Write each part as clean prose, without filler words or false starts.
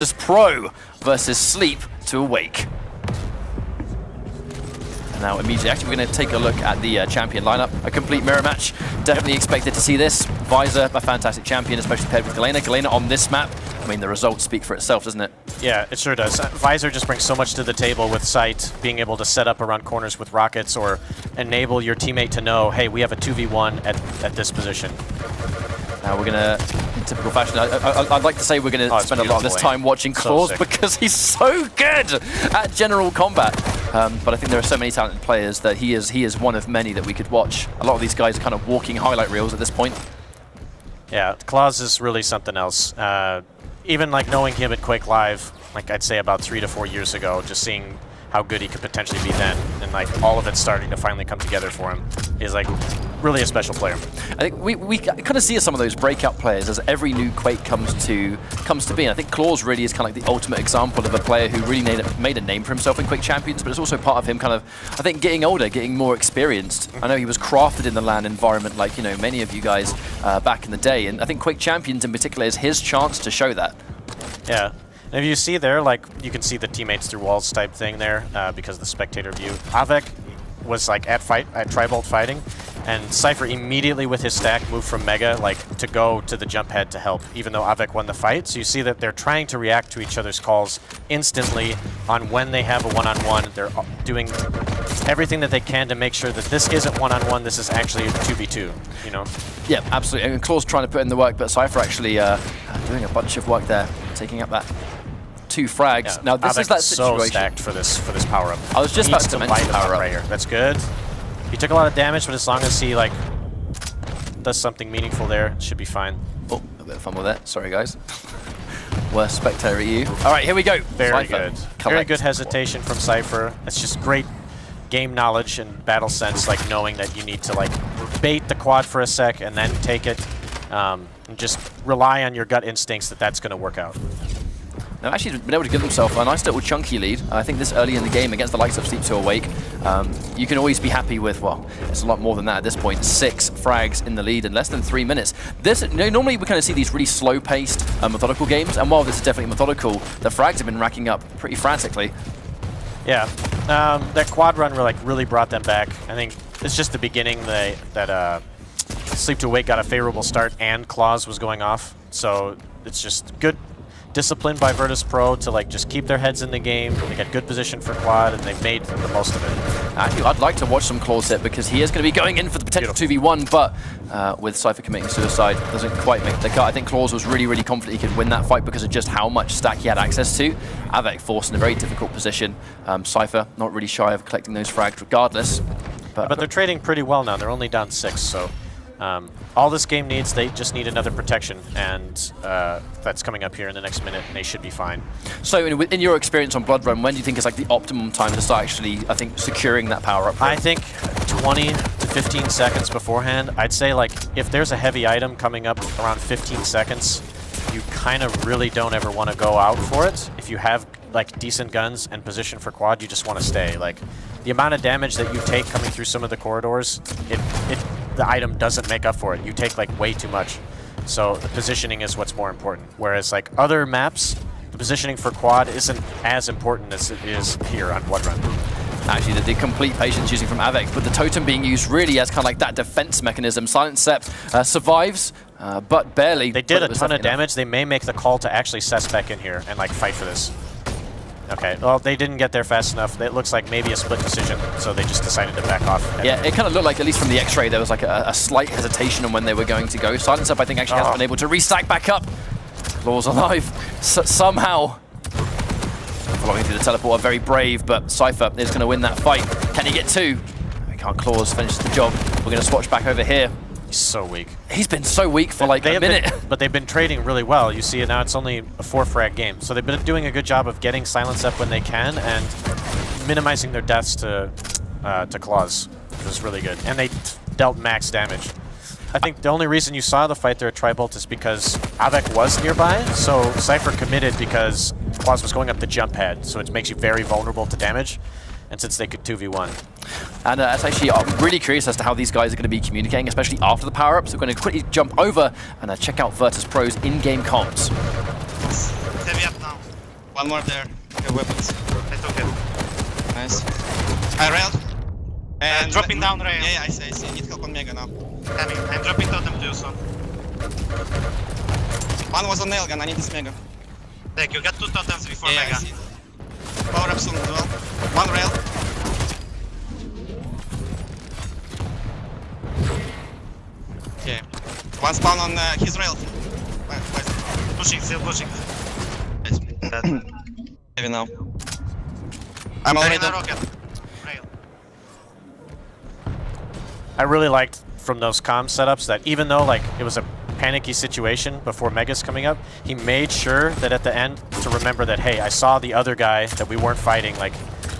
Pro versus Sleep to Awake. And now immediately, actually we're going to take a look at the champion lineup. A complete mirror match. Definitely expected to see this. Visor, a fantastic champion, especially paired with Galena. Galena on this map, I mean, the results speak for itself, doesn't it? Yeah, it sure does. Visor just brings so much to the table with Sight, being able to set up around corners with rockets or enable your teammate to know, hey, we have a 2v1 at this position. Now we're going to, in typical fashion, I'd like to say we're going to spend a lot of this time watching Claws because he's so good at general combat. But I think there are so many talented players that he is one of many that we could watch. A lot of these guys are kind of walking highlight reels at this point. Yeah, Claws is really something else. Even like knowing him at Quake Live, like I'd say about 3 to 4 years ago, just seeing how good he could potentially be then, and like all of it starting to finally come together for him, is like really a special player. I think we kind of see some of those breakout players as every new Quake comes to be. And I think Claws really is kind of like the ultimate example of a player who really made a name for himself in Quake Champions, but it's also part of him kind of, I think, getting older, getting more experienced. I know he was crafted in the LAN environment like, you know, many of you guys back in the day, and I think Quake Champions in particular is his chance to show that. Yeah. And if you see there, like, you can see the teammates through walls type thing there because of the spectator view. Avek was like at Tribolt fighting, and Cypher immediately with his stack moved from Mega like to go to the jump head to help, even though Avek won the fight. So you see that they're trying to react to each other's calls instantly on when they have a one-on-one. They're doing everything that they can to make sure that this isn't one-on-one, this is actually a 2v2, you know? Yeah, absolutely. And Claws trying to put in the work, but Cypher actually doing a bunch of work there, taking up that 2 frags. Yeah. Now this is that situation. So stacked for this power up. I was just about to mention power up right here. That's good. He took a lot of damage, but as long as he like does something meaningful there, it should be fine. Oh, a bit of fun with that. Sorry guys. Worst spectator at you. All right, here we go. Very good. Very good hesitation from Cypher. It's just great game knowledge and battle sense, like knowing that you need to like bait the quad for a sec and then take it, and just rely on your gut instincts that that's going to work out. Now actually he's been able to give himself a nice little chunky lead. I think this early in the game against the likes of Sleep to Awake, you can always be happy with, well, it's a lot more than that at this point. 6 frags in the lead in less than 3 minutes. This, you know, normally we kind of see these really slow-paced, methodical games, and while this is definitely methodical, the frags have been racking up pretty frantically. Yeah, that quad run really brought them back. I think it's just the beginning that Sleep to Awake got a favorable start and Claws was going off, so it's just good discipline by Virtus.pro to like just keep their heads in the game. They got good position for quad, and they've made the most of it. Actually, I'd like to watch some Claws hit because he is going to be going in for the potential 2v1, but with Cypher committing suicide, doesn't quite make the cut. I think Claws was really confident he could win that fight because of just how much stack he had access to. Avek forced in a very difficult position. Cypher not really shy of collecting those frags regardless. But they're trading pretty well now. They're only down 6, so all this game needs, they just need another protection, and that's coming up here in the next minute, and they should be fine. So in your experience on Blood Run, when do you think is like the optimum time to start actually, I think, securing that power up? I think 20 to 15 seconds beforehand. I'd say like if there's a heavy item coming up around 15 seconds, you kind of really don't ever want to go out for it. If you have like decent guns and position for quad, you just want to stay. Like the amount of damage that you take coming through some of the corridors, the item doesn't make up for it. You take like way too much. So the positioning is what's more important. Whereas like other maps, the positioning for quad isn't as important as it is here on Blood Run. Actually, the complete patience using from Avek, but the totem being used really as kind of like that defense mechanism. Silent Sep survives, but barely. They did a ton of damage. They may make the call to actually cess back in here and like fight for this. Okay, well, they didn't get there fast enough. It looks like maybe a split decision, so they just decided to back off. Yeah, it kind of looked like, at least from the X-ray, there was like a slight hesitation on when they were going to go. Silence Up, I think, actually has been able to restack back up. Claws alive, somehow. Following through the teleporter, very brave, but Cypher is going to win that fight. Can he get 2? He can't. Claws finishes the job. We're going to swatch back over here. He's so weak. He's been so weak for like a minute. But they've been trading really well. You see it now, it's only a 4 frag game. So they've been doing a good job of getting Silence up when they can and minimizing their deaths to Claws, which was really good. And they dealt max damage. I think the only reason you saw the fight there at Tribolt is because Avek was nearby, so Cypher committed because Claws was going up the jump head, so it makes you very vulnerable to damage. And since they could 2v1. And it's actually, I'm really curious as to how these guys are going to be communicating, especially after the power-ups. We're going to quickly jump over and check out Virtus.pro's in-game comms. Heavy up now. One more there. Okay, weapons. I took it. Nice. I railed. And dropping down rail. Yeah, I see. Need help on Mega now. Coming. I'm dropping totem to you soon. One was on Nailgun, I need this Mega. Thank you. Got 2 totems before Yeah, I Mega. see. Power up soon as well. One rail. Okay. One spawn on his rail. Pushing, still pushing. Dead. Maybe now. I'm They're already in a rocket. Rail. I really liked from those comm setups that even though like it was a panicky situation before Mega's coming up, he made sure that at the end to remember that, hey, I saw the other guy that we weren't fighting, like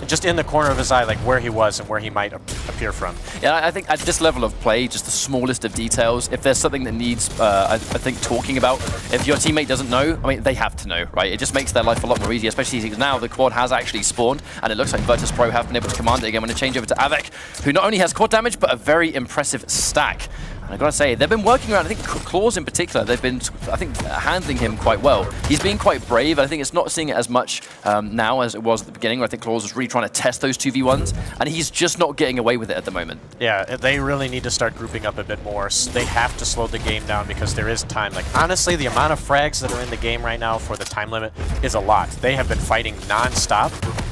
just in the corner of his eye, like where he was and where he might appear from. Yeah, I think at this level of play, just the smallest of details, if there's something that needs, I think, talking about, if your teammate doesn't know, I mean, they have to know, right? It just makes their life a lot more easy, especially because now the quad has actually spawned, and it looks like Virtus.pro have been able to command it again. I'm going to change over to Avec, who not only has quad damage, but a very impressive stack. And I've got to say, they've been working around, I think Claws in particular, they've been, I think, handling him quite well. He's being quite brave. I think it's not seeing it as much now as it was at the beginning, where I think Claws was really trying to test those 2v1s, and he's just not getting away with it at the moment. Yeah, they really need to start grouping up a bit more. They have to slow the game down because there is time. Like, honestly, the amount of frags that are in the game right now for the time limit is a lot. They have been fighting non-stop,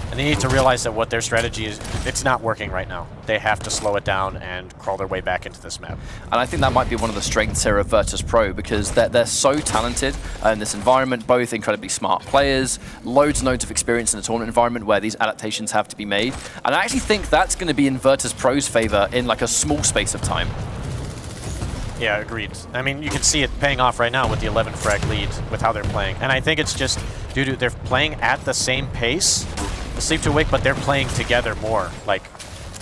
and they need to realize that what their strategy is, it's not working right now. They have to slow it down and crawl their way back into this map. And I think that might be one of the strengths here of Virtus.pro, because they're so talented in this environment, both incredibly smart players, loads and loads of experience in a tournament environment where these adaptations have to be made. And I actually think that's going to be in Virtus.pro's favor in like a small space of time. Yeah, agreed. I mean, you can see it paying off right now with the 11 frag lead with how they're playing. And I think it's just due to they're playing at the same pace, the Sleep to Awake, but they're playing together more. Like,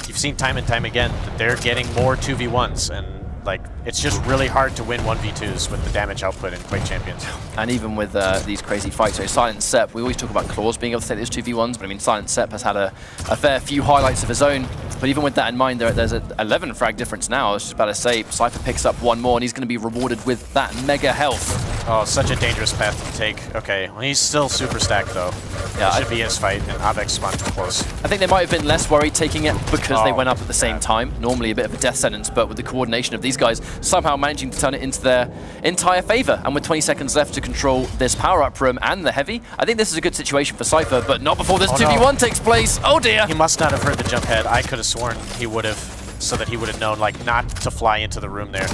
you've seen time and time again that they're getting more 2v1s, and like it's just really hard to win 1v2s with the damage output in Quake Champions. And even with these crazy fights, so Silent Sep, we always talk about Claws being able to take those 2v1s, but I mean Silent Sep has had a fair few highlights of his own. But even with that in mind, there's an 11 frag difference now. I was just about to say, Cypher picks up one more, and he's going to be rewarded with that mega health. Oh, such a dangerous path to take. Okay, well, he's still super stacked though. Yeah, That should be his fight, and Avek's spawned too close. I think they might have been less worried taking it because they Oh, went up at the same time. Normally a bit of a death sentence, but with the coordination of these guys somehow managing to turn it into their entire favor. And with 20 seconds left to control this power-up room and the heavy, I think this is a good situation for Cypher, but not before this 2v1 takes place. Oh dear! He must not have heard the jump head. I could have sworn he would have, so that he would have known like not to fly into the room there.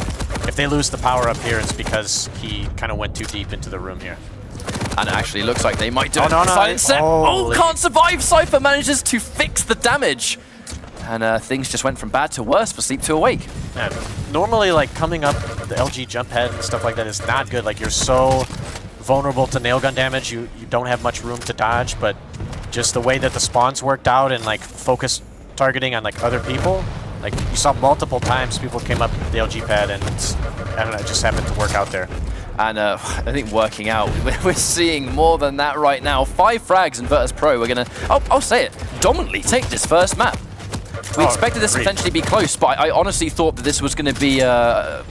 If they lose the power up here, it's because he kind of went too deep into the room here. And it actually looks like they might do it. no, Silent Sep. Oh, holy. can't survive! Cypher manages to fix the damage. And things just went from bad to worse for Sleep to Awake. Man, normally, like, coming up the LG jump head and stuff like that is not good. Like, you're so vulnerable to nail gun damage, you don't have much room to dodge, but just the way that the spawns worked out and, like, focus targeting on, like, other people, like, you saw multiple times people came up the LG pad and, I don't know, it just happened to work out there. And I think working out, we're seeing more than that right now. 5 frags in Virtus.pro. We're going to, I'll say it, dominantly take this first map. We expected this to potentially be close, but I honestly thought that this was going to be... Yeah,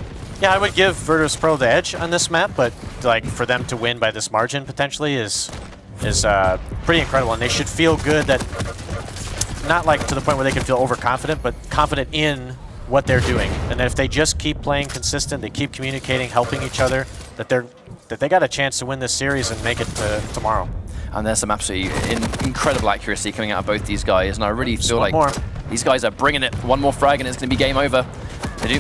I would give Virtus.pro the edge on this map, but like for them to win by this margin potentially is pretty incredible, and they should feel good that, not like to the point where they can feel overconfident, but confident in what they're doing. And if they just keep playing consistent, they keep communicating, helping each other, that they got a chance to win this series and make it to tomorrow. And there's some absolutely incredible accuracy coming out of both these guys, and I really feel like more. These guys are bringing it. One more frag and it's going to be game over.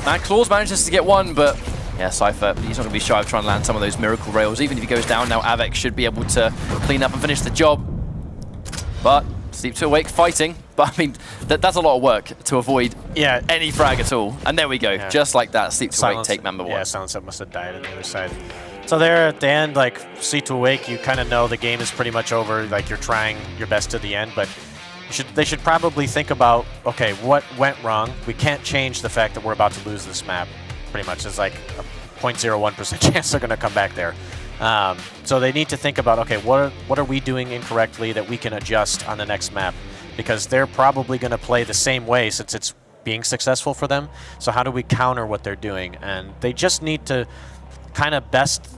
Matt Claws manages to get one, but yeah, Cypher, he's not going to be shy of trying to land some of those miracle rails. Even if he goes down now, Avec should be able to clean up and finish the job. But Sleep to Awake fighting. But I mean, that's a lot of work to avoid any frag at all. And there we go, just like that, Sleep to Awake take number 1. Yeah, Silent Sep must have died on the other side. So there at the end, like, Sleep to Awake, you kind of know the game is pretty much over. Like, you're trying your best to the end, but they should probably think about, okay, what went wrong? We can't change the fact that we're about to lose this map, pretty much. It's like a 0.01% chance they're going to come back there. So they need to think about, okay, what are we doing incorrectly that we can adjust on the next map? Because they're probably going to play the same way since it's being successful for them. So how do we counter what they're doing? And they just need to kind of best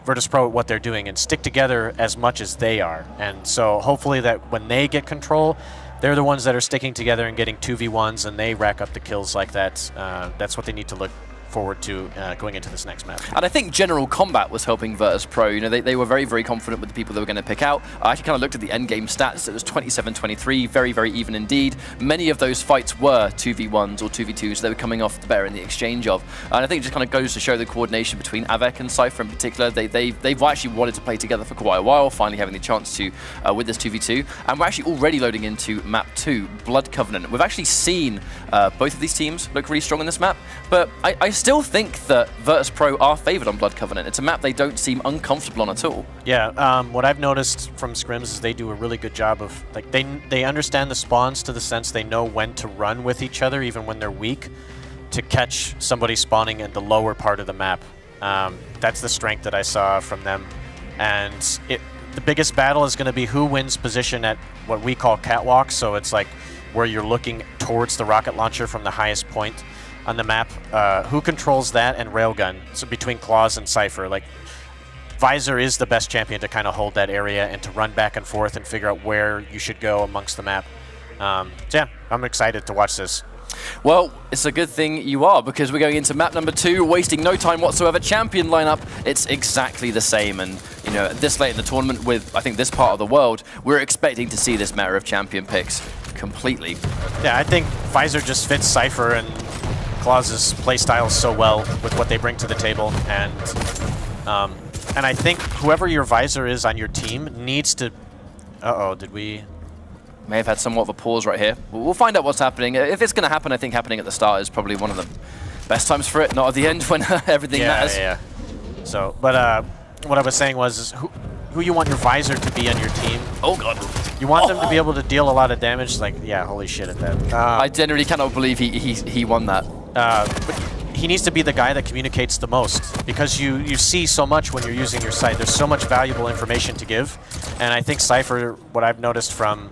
Virtus Pro at what they're doing and stick together as much as they are. And so hopefully that when they get control, they're the ones that are sticking together and getting 2v1s, and they rack up the kills like that. That's what they need to look forward to going into this next map. And I think general combat was helping Virtus Pro. You know, they were very, very confident with the people they were going to pick out. I actually kind of looked at the end game stats. It was 27-23, very, very even indeed. Many of those fights were 2v1s or 2v2s. They were coming off the better in the exchange of. And I think it just kind of goes to show the coordination between Avec and Cypher in particular. They've actually wanted to play together for quite a while, finally having the chance to with this 2v2. And we're actually already loading into map 2, Blood Covenant. We've actually seen both of these teams look really strong in this map, but I still think that Virtus Pro are favored on Blood Covenant. It's a map they don't seem uncomfortable on at all. Yeah, what I've noticed from scrims is they do a really good job of, like, they understand the spawns to the sense they know when to run with each other, even when they're weak, to catch somebody spawning in the lower part of the map. That's the strength that I saw from them. And the biggest battle is going to be who wins position at what we call catwalk, so it's like where you're looking towards the rocket launcher from the highest point on the map. Who controls that and Railgun, so between Claws and Cypher. Like, Visor is the best champion to kind of hold that area and to run back and forth and figure out where you should go amongst the map. So yeah, I'm excited to watch this. Well, it's a good thing you are, because we're going into map number 2, wasting no time whatsoever. Champion lineup, it's exactly the same. And, you know, this late in the tournament with, I think, this part of the world, we're expecting to see this meta of champion picks completely. Yeah, I think Visor just fits Cypher and Claws' playstyle so well with what they bring to the table. And I think whoever your Visor is on your team needs to... Uh-oh, did we... May have had somewhat of a pause right here. We'll find out what's happening. If it's going to happen, I think happening at the start is probably one of the best times for it, not at the end when everything matters. Yeah. So, but what I was saying was who you want your Visor to be on your team. Oh, God. You want them to be able to deal a lot of damage. Like, yeah, holy shit at that. I genuinely cannot believe he won that. But he needs to be the guy that communicates the most, because you see so much when you're using your site. There's so much valuable information to give. And I think Cypher, what I've noticed from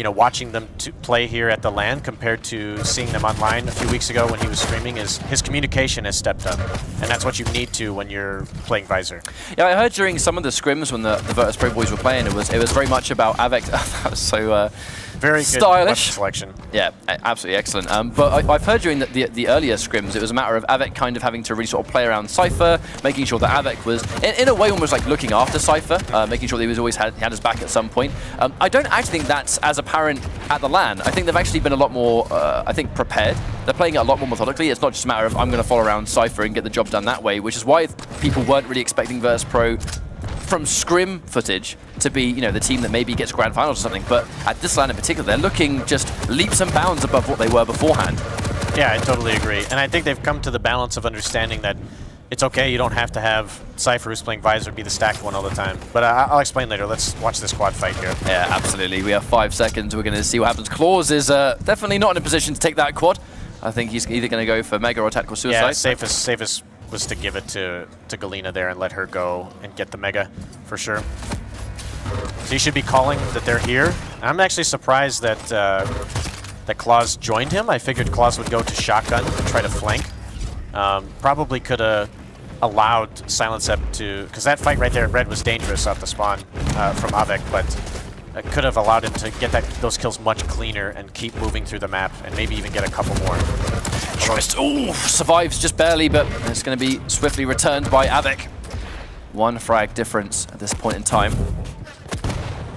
watching them play here at the LAN compared to seeing them online a few weeks ago when he was streaming, is his communication has stepped up. And that's what you need to when you're playing Visor. Yeah, I heard during some of the scrims when the Virtus Pro boys were playing, it was very much about Avec. That was so very stylish good selection. Yeah, absolutely excellent. But I've heard during the earlier scrims, it was a matter of Avec kind of having to really sort of play around Cypher, making sure that Avec was, in a way, almost like looking after Cypher, making sure that he was always had his back at some point. I don't actually think that's as apparent at the LAN. I think they've actually been a lot more, I think, prepared. They're playing it a lot more methodically. It's not just a matter of, I'm going to follow around Cypher and get the job done that way, which is why people weren't really expecting Virtus Pro from scrim footage to be, the team that maybe gets grand finals or something. But at this LAN in particular, they're looking just leaps and bounds above what they were beforehand. Yeah, I totally agree. And I think they've come to the balance of understanding that it's okay, you don't have to have Cypher who's playing Visor be the stacked one all the time. But I'll explain later. Let's watch this quad fight here. Yeah, absolutely. We have 5 seconds. We're going to see what happens. Claws is definitely not in a position to take that quad. I think he's either going to go for Mega or Tactical Suicide. Yeah, safest was to give it to Galena there and let her go and get the Mega for sure. So you should be calling that they're here. I'm actually surprised that that Claws joined him. I figured Claws would go to shotgun and try to flank. Probably could have allowed Silencep to, because that fight right there in red was dangerous off the spawn from Avec, but could have allowed him to get those kills much cleaner and keep moving through the map and maybe even get a couple more. Survives just barely, but it's going to be swiftly returned by Avec. 1 frag difference at this point in time.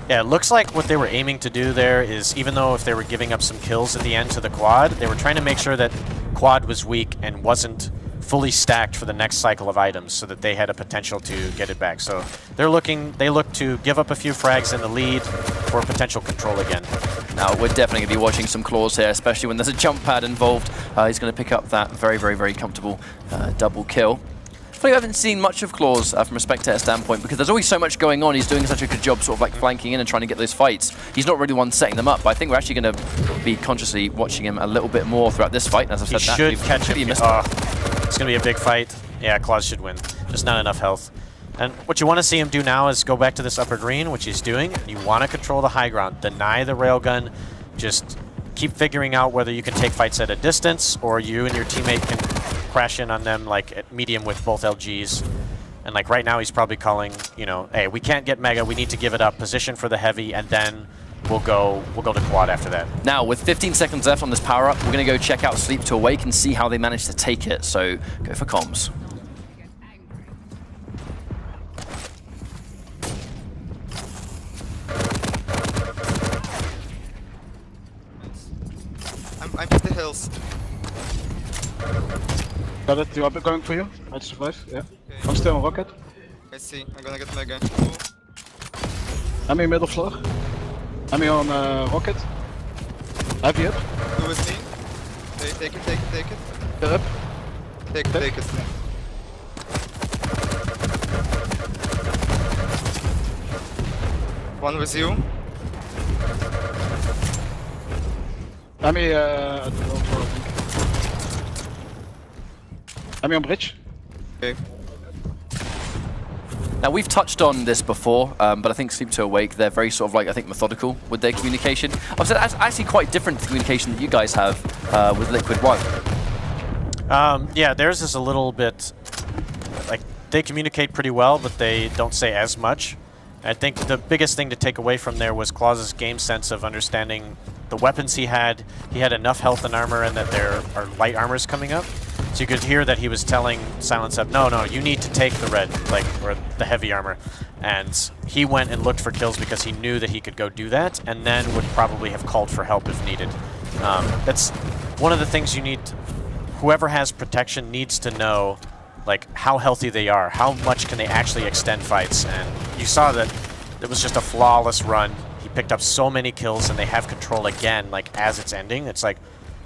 Yeah, it looks like what they were aiming to do there is, even though if they were giving up some kills at the end to the quad, they were trying to make sure that quad was weak and wasn't fully stacked for the next cycle of items so that they had a potential to get it back. So they look to give up a few frags in the lead for potential control again. Now, we're definitely going to be watching some Claws here, especially when there's a jump pad involved. He's going to pick up that very, very, very comfortable double kill. I haven't seen much of Claws from a spectator standpoint because there's always so much going on. He's doing such a good job sort of like flanking in and trying to get those fights. He's not really one setting them up, but I think we're actually going to be consciously watching him a little bit more throughout this fight. And as I've said, he should catch him. It's going to be a big fight. Yeah, Claws should win. Just not enough health. And what you want to see him do now is go back to this upper green, which he's doing. You want to control the high ground. Deny the railgun. Just keep figuring out whether you can take fights at a distance or you and your teammate can crash in on them like at medium with both LGs. And like right now, he's probably calling, you know, hey, we can't get Mega. We need to give it up. Position for the heavy, and then we'll go to quad after that. Now, with 15 seconds left on this power-up, we're going to go check out Sleep to Awake and see how they manage to take it. So go for comms. I'm at the hills. Got it, you are going for you. I survive, yeah. I'm still on rocket. I see. I'm gonna get Mega. Enemy middle floor. Enemy on rocket. Heavy up. Who with me? Take it, take it, take it. Get up. Take it, take it. One with you. Enemy at the middle floor, I think. Enemy on bridge. Okay. Now, we've touched on this before, but I think Sleep to Awake, they're very sort of like, I think, methodical with their communication. Obviously, that's actually quite different to the communication that you guys have with Liquid One. Yeah, theirs is a little bit, like, they communicate pretty well, but they don't say as much. I think the biggest thing to take away from there was Claus's game sense of understanding the weapons he had. He had enough health and armor, and that there are light armors coming up. So you could hear that he was telling Silence Up, no, you need to take the red, like, or the heavy armor. And he went and looked for kills because he knew that he could go do that, and then would probably have called for help if needed. That's one of the things you need. Whoever has protection needs to know, like, how healthy they are, how much can they actually extend fights. And you saw that it was just a flawless run. He picked up so many kills, and they have control again, like, as it's ending. It's like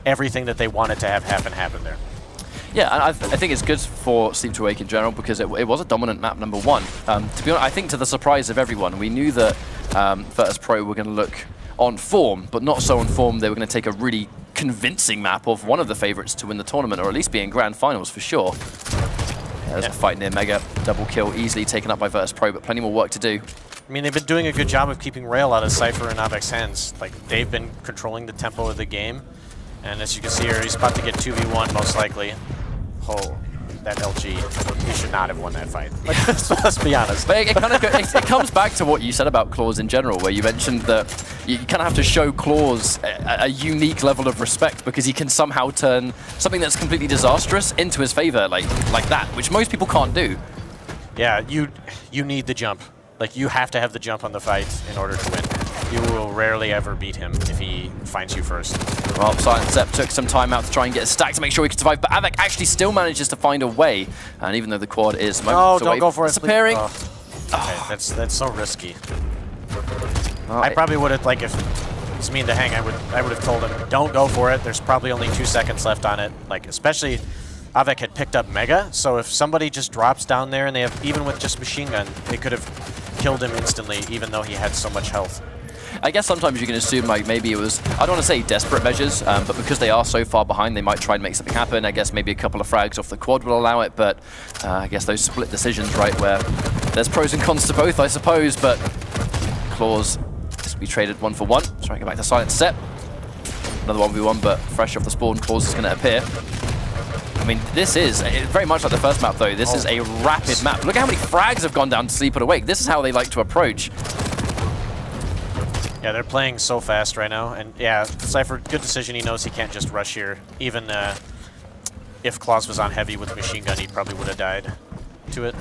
everything that they wanted to have happen happened there. Yeah, and I think it's good for Sleep to Awake in general because it was a dominant map, number one. To be honest, I think to the surprise of everyone, we knew that Virtus Pro were going to look on form, but not so on form. They were going to take a really convincing map of one of the favorites to win the tournament, or at least be in grand finals for sure. Yeah, there's a fight near Mega, double kill, easily taken up by Virtus Pro, but plenty more work to do. I mean, they've been doing a good job of keeping Rail out of Cypher and Avek's hands. Like, they've been controlling the tempo of the game. And as you can see here, he's about to get 2v1 most likely. Oh, that LG, he should not have won that fight. Like, let's be honest. But it kind of it comes back to what you said about Claws in general, where you mentioned that you kind of have to show Claws a unique level of respect because he can somehow turn something that's completely disastrous into his favor, like that, which most people can't do. Yeah, you need the jump. Like, you have to have the jump on the fight in order to win. You will rarely ever beat him if he finds you first. Well, Silent Sepp took some time out to try and get a stack to make sure he could survive, but Avek actually still manages to find a way. And even though the quad is moments away, don't go for it. Disappearing. Okay, that's so risky. I probably would have, like, if it's me and the Hang, I would have told him, don't go for it. There's probably only 2 seconds left on it. Like, especially Avek had picked up Mega, so if somebody just drops down there and they have, even with just machine gun, they could have killed him instantly, even though he had so much health. I guess sometimes you can assume like maybe it was, I don't want to say desperate measures, but because they are so far behind, they might try and make something happen. I guess maybe a couple of frags off the quad will allow it, but I guess those split decisions, right, where there's pros and cons to both, I suppose, but Claws we traded 1 for 1. Let's try and get back to Silent Sepp. Another 1v1, but fresh off the spawn, Claws is going to appear. I mean, this is very much like the first map, though. This is a rapid map. Look at how many frags have gone down to Sleep and Awake. This is how they like to approach. Yeah, they're playing so fast right now. And yeah, Cypher, good decision. He knows he can't just rush here. Even if Claus was on heavy with machine gun, he probably would have died to it.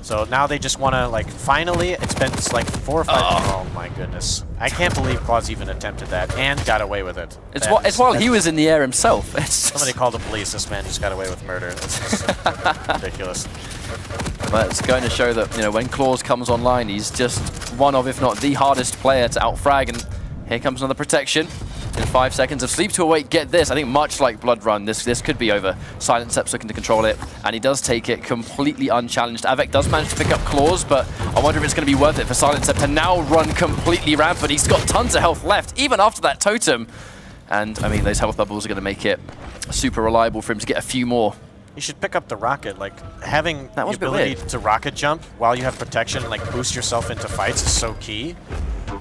So now they just want to, like, finally, it's been like 4 or 5. Oh my goodness. I can't believe Claus even attempted that and got away with it. It's while he was in the air himself. Somebody called the police. This man just got away with murder. It's just ridiculous. But it's going to show that, you know, when Claws comes online, he's just one of, if not the hardest player to outfrag. And here comes another protection. In 5 seconds of Sleep to Awake, get this. I think much like Blood Run, this could be over. Silent Sepp's looking to control it, and he does take it completely unchallenged. Avek does manage to pick up Claws, but I wonder if it's going to be worth it for Silent Sepp to now run completely rampant. He's got tons of health left, even after that totem. And, I mean, those health bubbles are going to make it super reliable for him to get a few more. You should pick up the rocket. Like, having the was a bit ability weird. to rocket jump while you have protection and, like, boost yourself into fights is so key.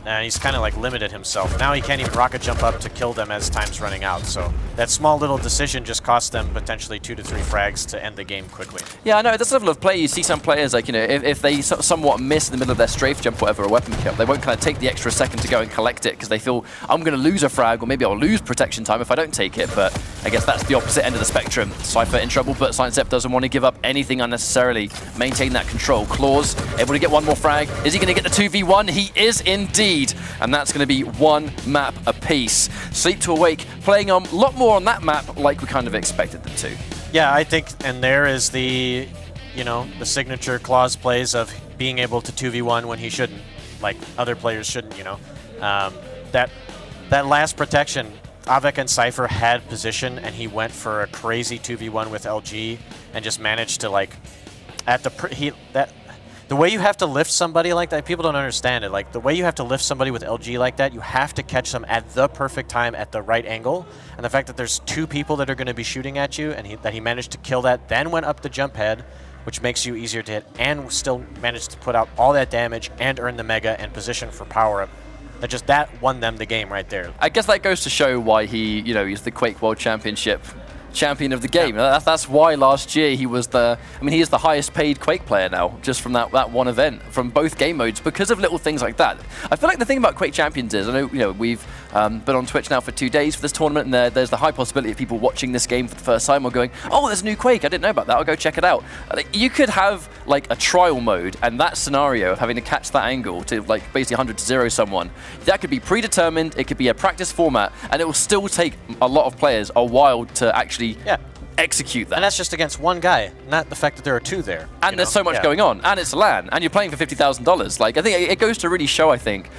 and he's kind of like limited himself. Now he can't even rocket jump up to kill them as time's running out. So that small little decision just cost them potentially 2 to 3 frags to end the game quickly. Yeah, I know. At this level of play, you see some players, like, you know, if they somewhat miss in the middle of their strafe jump, whatever, a weapon kill, they won't kind of take the extra second to go and collect it because they feel, I'm going to lose a frag, or maybe I'll lose protection time if I don't take it. But I guess that's the opposite end of the spectrum. Cypher in trouble, but Sidestep doesn't want to give up anything unnecessarily. Maintain that control. Claws able to get one more frag. Is he going to get the 2v1? He is indeed. And that's going to be 1 map apiece. Sleep to Awake playing a lot more on that map like we kind of expected them to. Yeah, I think, and there is the, you know, the signature Claws plays of being able to 2v1 when he shouldn't, like other players shouldn't, you know. That last protection, Avik and Cypher had position, and he went for a crazy 2v1 with LG and just managed to, like, at the way you have to lift somebody like that, people don't understand it. Like, the way you have to lift somebody with LG like that, you have to catch them at the perfect time at the right angle. And the fact that there's 2 people that are going to be shooting at you, and that he managed to kill that, then went up the jump head, which makes you easier to hit, and still managed to put out all that damage and earn the Mega and position for power-up. That won them the game right there. I guess that goes to show why he, you know, he's the Quake World Championship champion of the game. Yeah. That's why last year he was he is the highest paid Quake player now, just from that one event, from both game modes, because of little things like that. I feel like the thing about Quake Champions is, I know, you know, we've been on Twitch now for 2 days for this tournament, and there's the high possibility of people watching this game for the first time or going, oh, there's a new Quake, I didn't know about that, I'll go check it out. Like, you could have like a trial mode, and that scenario of having to catch that angle to like basically 100 to 0 someone, that could be predetermined, it could be a practice format, and it will still take a lot of players a while to actually execute that. And that's just against one guy, not the fact that there are 2 there. And there's so much going on, and it's LAN, and you're playing for $50,000. Like, I think it goes to really show, I think,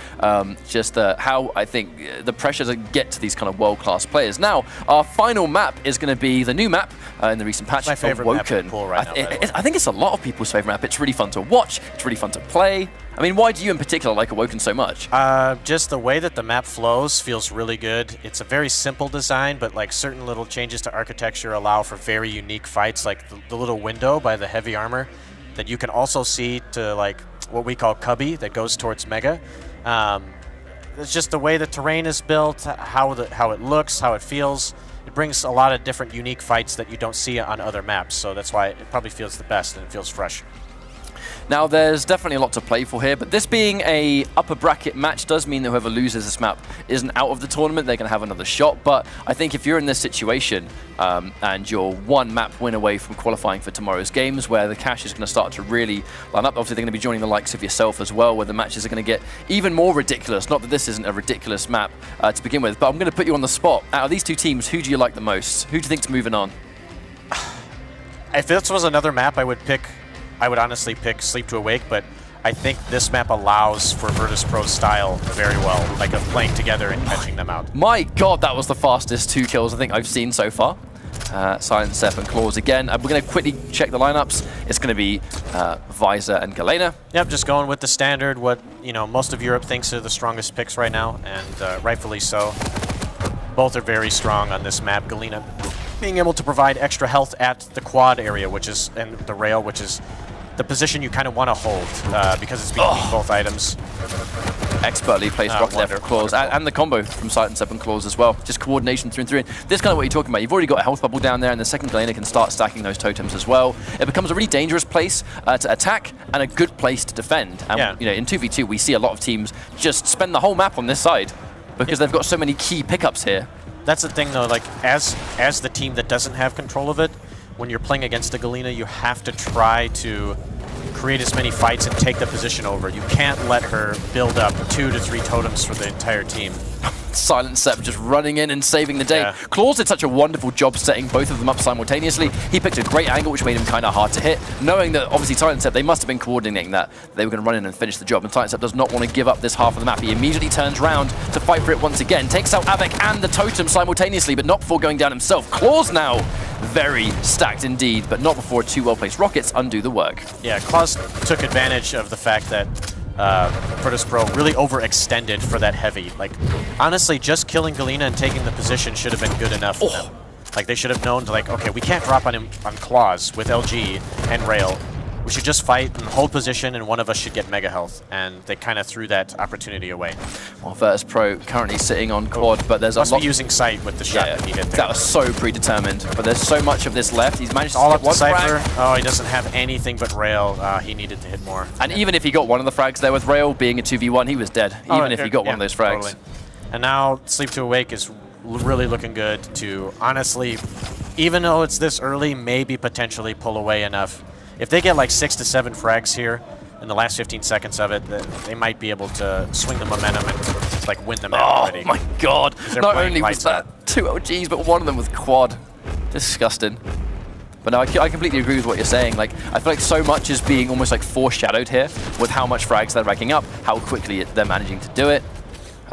just how I think the pressure to get to these kind of world-class players. Now, our final map is going to be the new map in the recent patch. My favorite map in the pool right now. I think it's a lot of people's favorite map. It's really fun to watch. It's really fun to play. I mean, why do you in particular like Awoken so much? Just the way that the map flows feels really good. It's a very simple design, but like certain little changes to architecture allow for very unique fights, like the little window by the heavy armor that you can also see to like what we call cubby that goes towards Mega. It's just the way the terrain is built, how it looks, how it feels. It brings a lot of different unique fights that you don't see on other maps, so that's why it probably feels the best and it feels fresh. Now, there's definitely a lot to play for here, but this being a upper bracket match does mean that whoever loses this map isn't out of the tournament. They're going to have another shot, but I think if you're in this situation and you're 1 map win away from qualifying for tomorrow's games, where the cash is going to start to really line up, obviously they're going to be joining the likes of yourself as well, where the matches are going to get even more ridiculous. Not that this isn't a ridiculous map to begin with, but I'm going to put you on the spot. Out of these 2 teams, who do you like the most? Who do you think's moving on? If this was another map, I would honestly pick Sleep to Awake, but I think this map allows for Virtus.pro's style very well, like of playing together and catching them out. My god, that was the fastest 2 kills I think I've seen so far. Sidestep and Claws again. We're going to quickly check the lineups. It's going to be Visor and Galena. Yep, just going with the standard, what most of Europe thinks are the strongest picks right now, and rightfully so. Both are very strong on this map. Galena being able to provide extra health at the quad area, and the rail, which is the position you kind of want to hold because it's between both items. Expertly placed rocket there for Claws, and the combo from Sidestep and Claws as well. Just coordination through and through. This is kind of what you're talking about. You've already got a health bubble down there, and the second Galena can start stacking those totems as well. It becomes a really dangerous place to attack and a good place to defend. And in 2v2, we see a lot of teams just spend the whole map on this side because they've got so many key pickups here. That's the thing, though. Like as the team that doesn't have control of it, when you're playing against a Galena, you have to try to create as many fights and take the position over. You can't let her build up 2 to 3 totems for the entire team. Sidestep just running in and saving the day. Yeah. Claws did such a wonderful job setting both of them up simultaneously. He picked a great angle, which made him kind of hard to hit, knowing that obviously Sidestep, they must have been coordinating that. They were going to run in and finish the job, and Sidestep does not want to give up this half of the map. He immediately turns around to fight for it once again, takes out Avik and the totem simultaneously, but not before going down himself. Claws now very stacked indeed, but not before 2 well-placed rockets undo the work. Yeah, Claws took advantage of the fact that Virtus.pro really overextended for that heavy. Like, honestly, just killing Galena and taking the position should have been good enough for them. Like, they should have known to, like, okay, we can't drop on him on Claws with LG and Rail. we should just fight and hold position, and one of us should get mega health. And they kind of threw that opportunity away. Well, Virtus Pro currently sitting on quad, but there's a Must lot. be using sight with the shot that he hit there. That was so predetermined, but there's so much of this left. He's managed to All get up to one Cypher. frag. Oh, he doesn't have anything but rail. He needed to hit more. And even if he got one of the frags there with Rail being a 2v1, he was dead. Even if he got one of those frags. Totally. And now Sleep to Awake is really looking good to, honestly, even though it's this early, maybe potentially pull away enough. If they get like 6 to 7 frags here in the last 15 seconds of it, they might be able to swing the momentum and like win the map already. Oh my god. they're Not playing only was lights that 2 LGs, but one of them with quad. Disgusting. But no, I completely agree with what you're saying. Like, I feel like so much is being almost like foreshadowed here with how much frags they're racking up, how quickly they're managing to do it.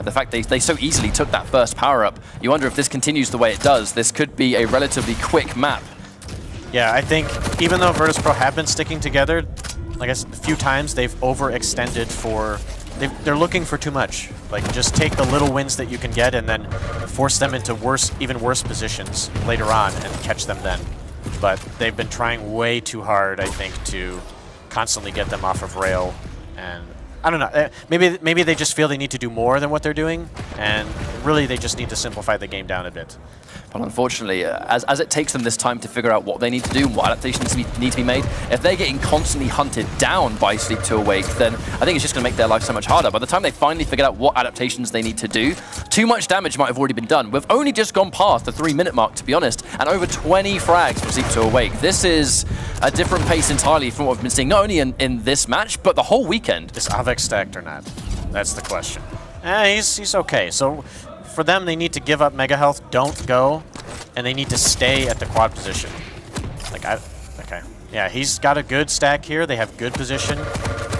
The fact they so easily took that first power-up. You wonder if this continues the way it does, this could be a relatively quick map. Yeah, I think even though Virtus Pro have been sticking together, like I said, a few times they've overextended for... They're looking for too much. Like, just take the little wins that you can get and then force them into even worse positions later on and catch them then. But they've been trying way too hard, I think, to constantly get them off of rail. And I don't know, maybe they just feel they need to do more than what they're doing, and really they just need to simplify the game down a bit. But unfortunately, as it takes them this time to figure out what they need to do and what adaptations need to be made, if they're getting constantly hunted down by Sleep to Awake, then I think it's just going to make their life so much harder. By the time they finally figure out what adaptations they need to do, too much damage might have already been done. We've only just gone past the 3-minute mark, to be honest, and over 20 frags from Sleep to Awake. This is a different pace entirely from what we've been seeing, not only in this match, but the whole weekend. Is Avex stacked or not? That's the question. He's okay. So for them, they need to give up mega health, don't go, and they need to stay at the quad position. Okay. Yeah, he's got a good stack here. They have good position.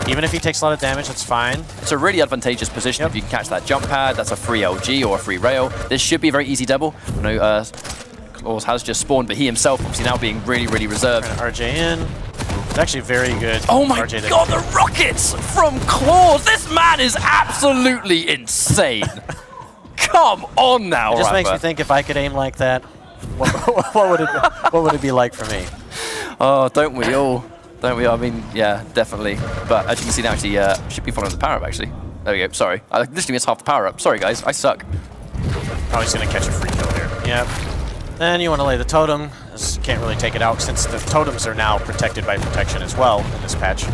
Even if he takes a lot of damage, that's fine. It's a really advantageous position if you can catch that jump pad. That's a free LG or a free rail. This should be a very easy double. I know Claws has just spawned, but he himself obviously now being really reserved. RJ in. It's actually very good. Oh my RJ god, the rockets from Claws! This man is absolutely insane. Come on now, It just makes me Rafa. think if I could aim like that, what would it be like for me? Oh, don't we all? Don't we all? I mean, yeah, definitely. But as you can see now, actually, should be following the power-up, actually. There we go, sorry. I literally missed half the power-up. Sorry, guys, I suck. Oh, he's going to catch a free kill here. Yep. Then you want to lay the totem. This can't really take it out since the totems are now protected by protection as well in this patch.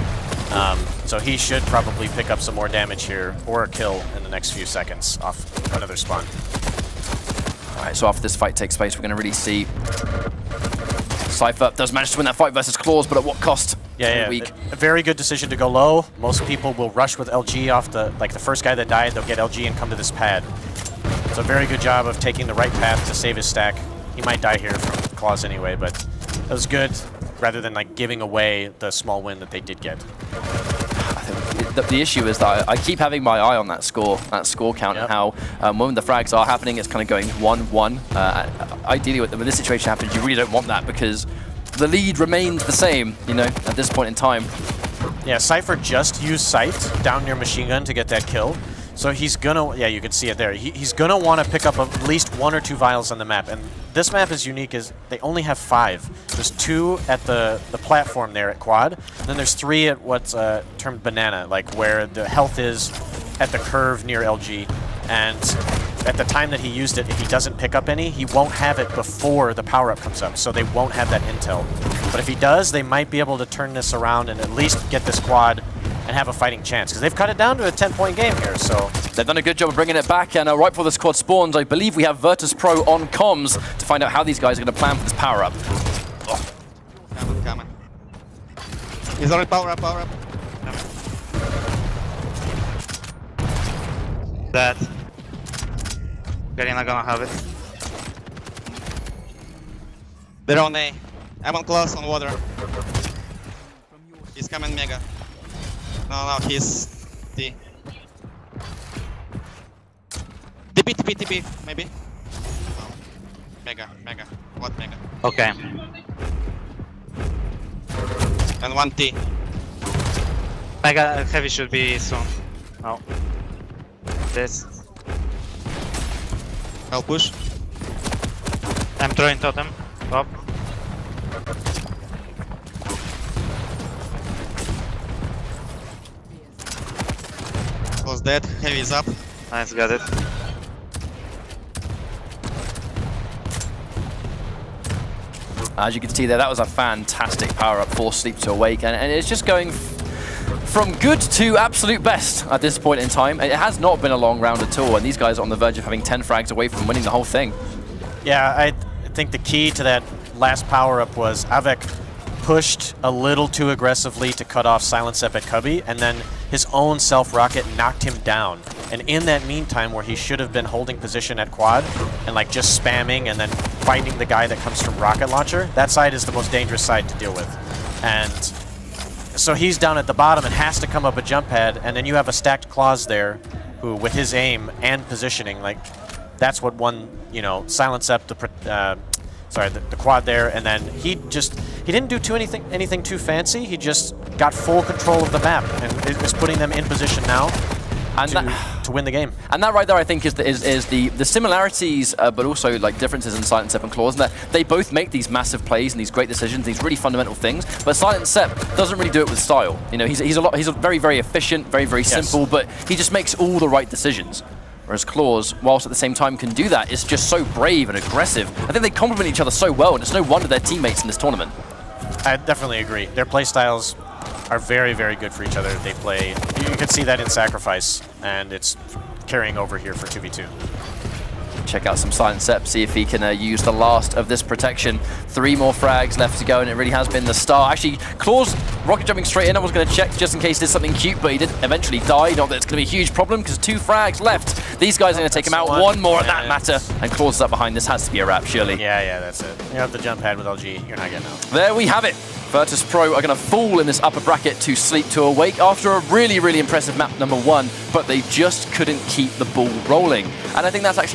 So he should probably pick up some more damage here or a kill in the next few seconds off another spawn. All right, so after this fight takes place, we're going to really see Cypher does manage to win that fight versus Claws, but at what cost? Yeah. Weak. A very good decision to go low. Most people will rush with LG off the first guy that died, they'll get LG and come to this pad. It's a very good job of taking the right path to save his stack. He might die here from Claws anyway, but it was good rather than like giving away the small win that they did get. The issue is that I keep having my eye on that score count, and how when the frags are happening, it's kind of going 1-1. Ideally, when this situation happens, you really don't want that because the lead remains the same, you know, at this point in time. Yeah, Cypher just used sight down near machine gun to get that kill. So he's gonna, yeah, you can see it there. He's gonna want to pick up at least 1 or 2 vials on the map. And this map is unique as they only have 5. There's 2 at the platform there at quad. And then there's 3 at what's termed banana, like where the health is at the curve near LG. And at the time that he used it, if he doesn't pick up any, he won't have it before the power-up comes up. So they won't have that intel. But if he does, they might be able to turn this around and at least get this quad and have a fighting chance, because they've cut it down to a 10-point game here, so... They've done a good job of bringing it back, and right before the squad spawns, I believe we have Virtus Pro on comms to find out how these guys are going to plan for this power-up. Oh. Coming. He's already power up. That. Garena gonna have it. They're on A. I'm on close, on water. He's coming mega. No, he's D. TP, maybe. No. Mega. What mega? Okay. And 1 T. Mega heavy should be soon. Oh. This. I'll push. I'm throwing totem. Top. dead. Heavy is up. Nice, got it. As you can see there, that was a fantastic power-up for Sleep to Awake, and it's just going from good to absolute best at this point in time. It has not been a long round at all, and these guys are on the verge of having 10 frags away from winning the whole thing. Yeah, I think the key to that last power-up was Avec pushed a little too aggressively to cut off Silent Step at Cubby, and then his own self-rocket knocked him down. And in that meantime, where he should have been holding position at quad and like just spamming and then fighting the guy that comes from rocket launcher, that side is the most dangerous side to deal with. And so he's down at the bottom and has to come up a jump pad, and then you have a stacked Claws there who, with his aim and positioning, like that's what won, you know, Silent Step the quad there, and then he didn't do anything too fancy. He just got full control of the map and is putting them in position now And to win the game. And that right there, I think, is the similarities, but also like differences in Silent Step and Claws, in that they both make these massive plays and these great decisions, these really fundamental things. But Silent Step doesn't really do it with style. You know, he's a very efficient, very simple, but he just makes all the right decisions. Whereas Claws, whilst at the same time can do that, is just so brave and aggressive. I think they complement each other so well, and it's no wonder they're teammates in this tournament. I definitely agree. Their play styles are very good for each other. They play, you can see that in Sacrifice, and it's carrying over here for 2v2. Check out some Silent Step, see if he can use the last of this protection. 3 more frags left to go, and it really has been the start. Actually, Claws rocket jumping straight in. I was going to check just in case there's something cute, but he did eventually die. Not that it's going to be a huge problem, because 2 frags left. These guys are going to take him out. One more at that matter. And Claws is up behind. This has to be a wrap, surely. Yeah, that's it. You have the jump pad with LG. You're not getting out. There we have it. Virtus Pro are going to fall in this upper bracket to Sleep to Awake after a really impressive map number 1, but they just couldn't keep the ball rolling. And I think that's actually